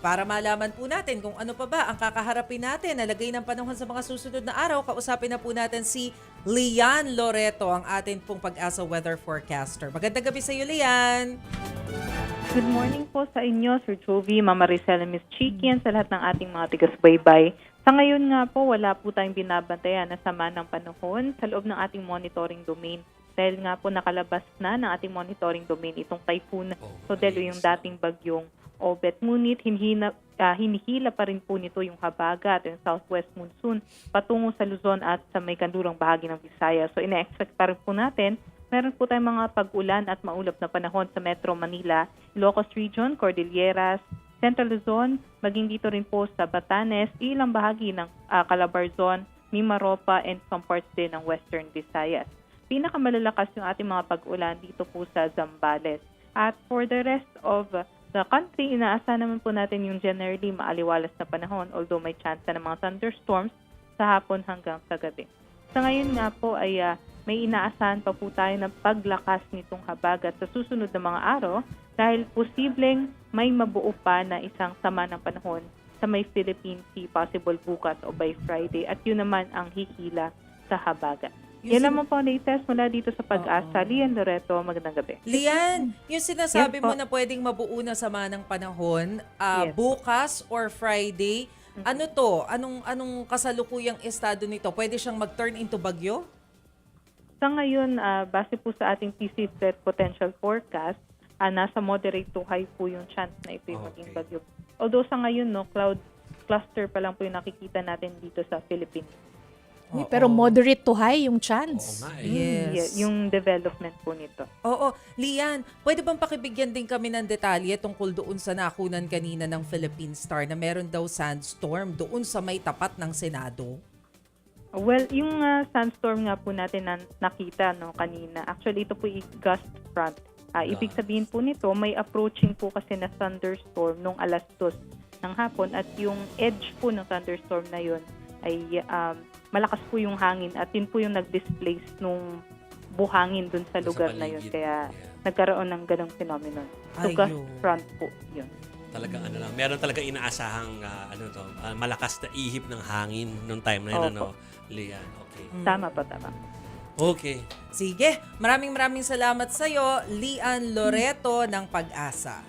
para malaman po natin kung ano pa ba ang kakaharapin natin, nalagay ng panahon sa mga susunod na araw, kausapin na po natin si Lian Loreto, ang atin pong Pag-asa weather forecaster. Magandang gabi sa iyo, Lian! Good morning po sa inyo, Sir Jovi, Mama Rizal, Miss Chiki, sa lahat ng ating mga tigas-baybay. Sa ngayon nga po, wala po tayong binabantayan na sama ng panahon sa loob ng ating monitoring domain. Dahil nga po nakalabas na ng ating monitoring domain itong typhoon Sodelo, yung dating bagyong Obet. Ngunit hinihila pa rin po nito yung habagat, yung southwest monsoon, patungo sa Luzon at sa may kandurang bahagi ng Visayas. So ina-expect pa rin po natin, meron po tayong mga pag-ulan at maulap na panahon sa Metro Manila, Ilocos Region, Cordilleras, Central Luzon, maging dito rin po sa Batanes, ilang bahagi ng Calabarzon, Mimaropa, and some parts din ng Western Visayas. Pinakamalalakas yung ating mga pag-ulan dito po sa Zambales. At for the rest of the country, inaasahan naman po natin yung generally maaliwalas na panahon, although may chance ng mga thunderstorms sa hapon hanggang sa gabi. Sa ngayon nga po ay may inaasahan pa po tayo ng paglakas nitong habagat sa susunod na mga araw dahil posibleng may mabuo pa na isang sama ng panahon sa may Philippine Sea, possible bukas o by Friday, at yun naman ang hihila sa habagat. Yan naman po latest mula dito sa Pag-asa. Lian Loreto, magandang gabi. Lian, yung sinasabi Yes, mo po. na pwedeng mabuo na sama ng panahon, Yes. bukas or Friday, ano to? Anong kasalukuyang estado nito? Pwede siyang mag-turn into bagyo? Sa ngayon, base po sa ating PC threat potential forecast, nasa moderate to high po yung chance na ito yung maging bagyo. Although sa ngayon, cloud cluster pa lang po yung nakikita natin dito sa Philippines. Uy, pero moderate to high yung chance. Oo nga eh. Yes. Yung development po nito. Oo. Lian, pwede bang pakibigyan din kami ng detalye tungkol doon sa nakunan kanina ng Philippine Star na meron daw sandstorm doon sa may tapat ng Senado? Well, yung sandstorm nga po natin na nakita kanina, actually ito po yung gust front. Ibig sabihin po nito, may approaching po kasi na thunderstorm nung 2:00 ng hapon at yung edge po ng thunderstorm na yun ay malakas po yung hangin at yun po yung nag-displace nung buhangin dun sa Dun sa lugar na yun. paligid. Kaya Yeah. nagkaroon ng ganong phenomenon. So, Ayun. gust front po yun. Talagang lang. Meron talaga inaasahang malakas na ihip ng hangin nung time na yun, Opo. Lian. Okay. Tama po, tama. Okay. Sige, maraming salamat sa iyo, Lian Loreto ng Pag-asa.